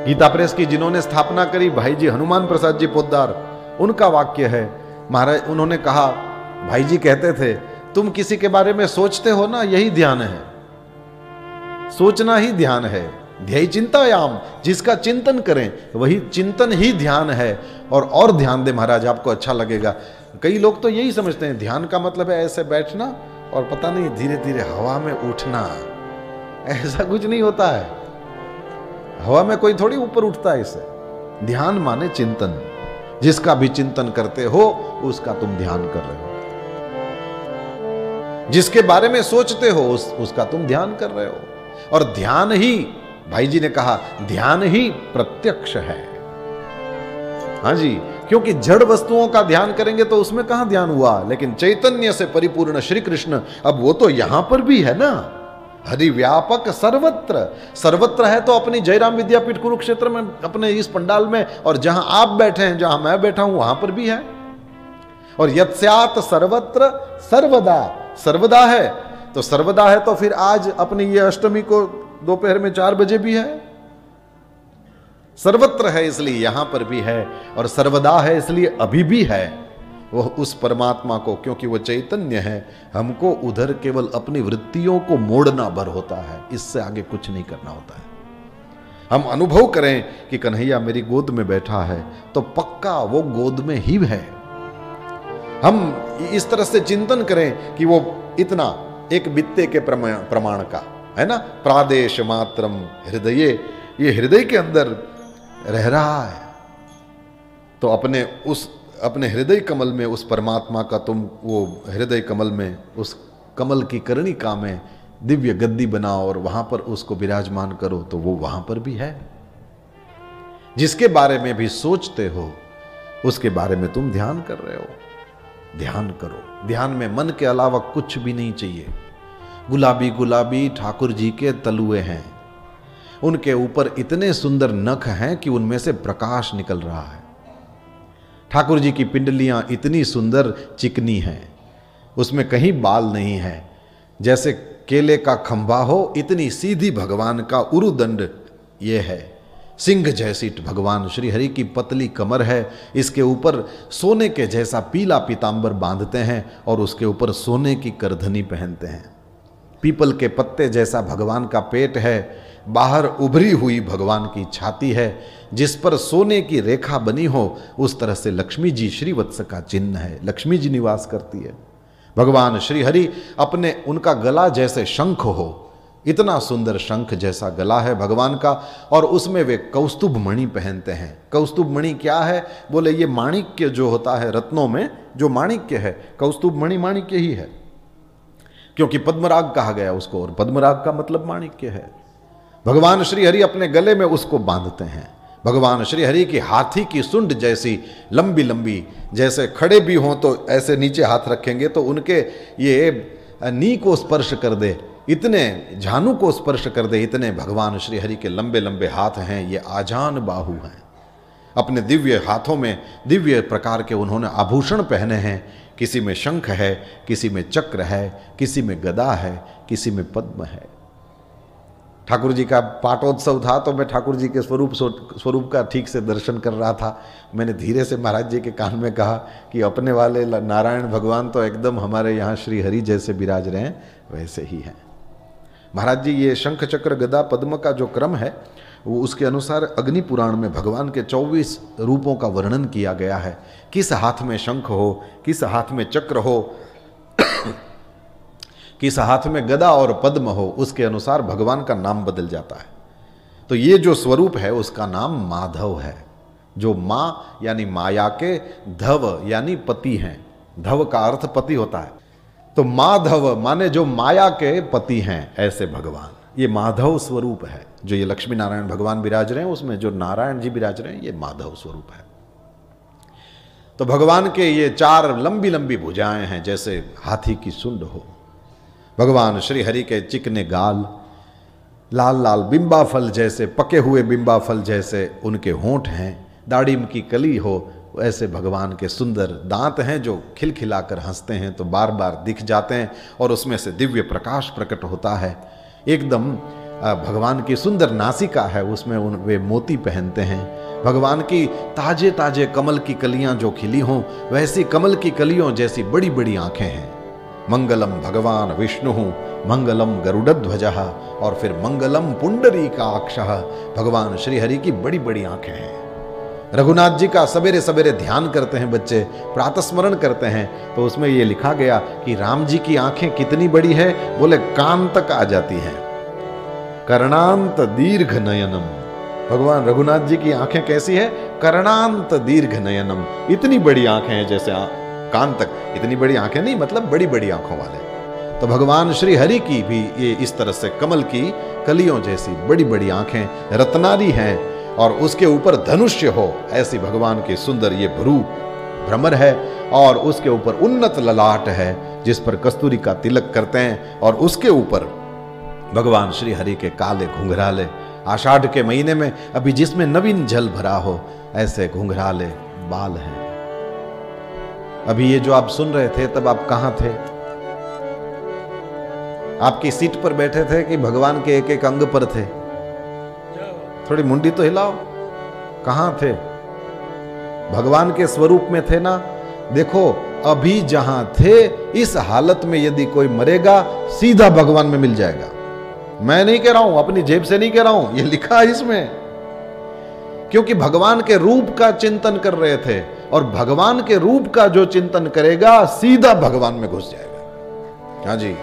Gita press की जिन्होंने स्थापना करी, भाई जी हनुमान प्रसाद जी पोद्दार, उनका वाक्य है। महाराज उन्होंने कहा, भाई जी कहते थे, तुम किसी के बारे में सोचते हो ना, यही ध्यान है, सोचना ही ध्यान है। ध्येय चिंतायाम, जिसका चिंतन करें वही चिंतन ही ध्यान है। और ध्यान दे महाराज, आपको अच्छा लगेगा। कई लोग तो यही समझते हैं ध्यान का मतलब है ऐसे बैठना और पता नहीं धीरे धीरे हवा में उठना। ऐसा कुछ नहीं होता है, हवा में कोई थोड़ी ऊपर उठता है इससे। ध्यान माने चिंतन, जिसका भी चिंतन करते हो उसका तुम ध्यान कर रहे हो, जिसके बारे में सोचते हो उसका तुम ध्यान कर रहे हो। और ध्यान ही, भाई जी ने कहा, ध्यान ही प्रत्यक्ष है। हाँ जी, क्योंकि जड़ वस्तुओं का ध्यान करेंगे तो उसमें कहां ध्यान हुआ, लेकिन चैतन्य से परिपूर्ण श्री कृष्ण, अब वो तो यहां पर भी है ना। हरि व्यापक सर्वत्र, सर्वत्र है तो अपनी जयराम विद्यापीठ कुरुक्षेत्र में, अपने इस पंडाल में, और जहां आप बैठे हैं, जहां मैं बैठा हूं, वहां पर भी है। और यत्स्यात् सर्वत्र सर्वदा, सर्वदा है तो सर्वदा है तो फिर आज अपनी ये अष्टमी को दोपहर में 4 बजे भी है। सर्वत्र है इसलिए यहां पर भी है, और सर्वदा है इसलिए अभी भी है। वह उस परमात्मा को, क्योंकि वह चैतन्य है, हमको उधर केवल अपनी वृत्तियों को मोड़ना भर होता है, इससे आगे कुछ नहीं करना होता है। हम अनुभव करें कि कन्हैया मेरी गोद में बैठा है तो पक्का वो गोद में ही है। हम इस तरह से चिंतन करें कि वो इतना एक बित्ते के प्रमाण का है ना, प्रादेश मात्रम हृदय, ये हृदय के अंदर रह रहा है। तो अपने हृदय कमल में उस परमात्मा का तुम, वो हृदय कमल में उस कमल की कर्णिका में दिव्य गद्दी बनाओ और वहां पर उसको विराजमान करो, तो वो वहां पर भी है। जिसके बारे में भी सोचते हो उसके बारे में तुम ध्यान कर रहे हो। ध्यान करो, ध्यान में मन के अलावा कुछ भी नहीं चाहिए। गुलाबी गुलाबी ठाकुर जी के तलुए हैं, उनके ऊपर इतने सुंदर नख हैं कि उनमें से प्रकाश निकल रहा है। ठाकुर जी की पिंडलियां इतनी सुंदर चिकनी हैं, उसमें कहीं बाल नहीं है। जैसे केले का खंभा हो, इतनी सीधी भगवान का उरुदंड ये है। सिंह जैसी भगवान श्री हरि की पतली कमर है, इसके ऊपर सोने के जैसा पीला पीतांबर बांधते हैं और उसके ऊपर सोने की करधनी पहनते हैं। पीपल के पत्ते जैसा भगवान का पेट है, बाहर उभरी हुई भगवान की छाती है, जिस पर सोने की रेखा बनी हो, उस तरह से लक्ष्मी जी श्रीवत्स का चिन्ह है, लक्ष्मी जी निवास करती है। भगवान श्री हरि अपने, उनका गला जैसे शंख हो, इतना सुंदर शंख जैसा गला है भगवान का, और उसमें वे कौस्तुभ मणि पहनते हैं। कौस्तुभ मणि क्या है? बोले ये माणिक्य जो होता है, रत्नों में जो माणिक्य है, कौस्तुभ मणि माणिक्य ही है, क्योंकि पद्मराग कहा गया उसको, और पद्मराग का मतलब माणिक्य है। भगवान श्री हरि अपने गले में उसको बांधते हैं। भगवान श्री हरि की हाथी की सुंड जैसी लंबी लंबी, जैसे खड़े भी हों तो ऐसे नीचे हाथ रखेंगे तो उनके ये नी को स्पर्श कर दे, इतने झानु को स्पर्श कर दे, इतने भगवान श्री हरि के लंबे लंबे हाथ हैं। ये आजान बाहु हैं। अपने दिव्य हाथों में दिव्य प्रकार के उन्होंने आभूषण पहने हैं। किसी में शंख है, किसी में चक्र है, किसी में गदा है, किसी में पद्म है। ठाकुर जी का पाटोत्सव था तो मैं ठाकुर जी के स्वरूप का ठीक से दर्शन कर रहा था। मैंने धीरे से महाराज जी के कान में कहा कि अपने वाले नारायण भगवान तो एकदम हमारे यहाँ श्री हरि जैसे विराज रहे हैं, वैसे ही हैं महाराज जी। ये शंख चक्र गदा पद्म का जो क्रम है वो उसके अनुसार अग्नि पुराण में भगवान के 24 रूपों का वर्णन किया गया है। किस हाथ में शंख हो, किस हाथ में चक्र हो, किस हाथ में गदा और पद्म हो, उसके अनुसार भगवान का नाम बदल जाता है। तो ये जो स्वरूप है उसका नाम माधव है, जो माँ यानी माया के, धव यानी पति हैं। धव का अर्थ पति होता है, तो माधव माने जो माया के पति हैं, ऐसे भगवान। ये माधव स्वरूप है। जो ये लक्ष्मी नारायण भगवान विराज रहे हैं उसमें जो नारायण जी विराज रहे हैं, ये माधव स्वरूप है। तो भगवान के ये 4 लंबी लंबी भुजाएं हैं, जैसे हाथी की सुंड हो। भगवान श्री हरि के चिकने गाल, लाल लाल बिंबा फल जैसे, पके हुए बिंबा फल जैसे उनके होंठ हैं। दाड़िम की कली हो, ऐसे भगवान के सुंदर दांत हैं जो खिलखिलाकर हंसते हैं तो बार बार दिख जाते हैं और उसमें से दिव्य प्रकाश प्रकट होता है। एकदम भगवान की सुंदर नासिका है, उसमें वे मोती पहनते हैं। भगवान की ताजे ताजे कमल की कलियां जो खिली हों वैसी कमल की कलियों जैसी बड़ी बड़ी आंखें हैं। मंगलम भगवान विष्णु, मंगलम गरुड़ध्वजः, और फिर मंगलम पुंडरीकाक्षः, भगवान श्री हरि की बड़ी बड़ी आंखें हैं। रघुनाथ जी का सवेरे सवेरे ध्यान करते हैं बच्चे, प्रातस्मरण करते हैं, तो उसमें ये लिखा गया कि राम जी की आंखें कितनी बड़ी है, बोले कान तक आ जाती हैं। कर्णांत दीर्घ नयनम, भगवान रघुनाथ जी की आंखें कैसी है? कर्णांत दीर्घ नयनम, इतनी बड़ी आंखें हैं जैसे कान तक। इतनी बड़ी आंखें नहीं, मतलब बड़ी बड़ी आंखों वाले। तो भगवान श्री हरि की भी ये इस तरह से कमल की कलियों जैसी बड़ी बड़ी आंखें, रत्नारी हैं, और उसके ऊपर धनुष्य हो ऐसी भगवान की सुंदर ये भ्रू भ्रमर है, और उसके ऊपर उन्नत ललाट है जिस पर कस्तूरी का तिलक करते हैं, और उसके ऊपर भगवान श्री हरि के काले घुंघराले, आषाढ़ के महीने में अभी जिसमें नवीन जल भरा हो ऐसे घुंघराले बाल हैं। अभी ये जो आप सुन रहे थे तब आप कहां थे? आपकी सीट पर बैठे थे कि भगवान के एक एक अंग पर थे? थोड़ी मुंडी तो हिलाओ, कहां थे? भगवान के स्वरूप में थे ना। देखो अभी जहां थे इस हालत में यदि कोई मरेगा सीधा भगवान में मिल जाएगा। मैं नहीं कह रहा हूं, अपनी जेब से नहीं कह रहा हूं, ये लिखा है इसमें, क्योंकि भगवान के रूप का चिंतन कर रहे थे, और भगवान के रूप का जो चिंतन करेगा सीधा भगवान में घुस जाएगा। हाँ जी।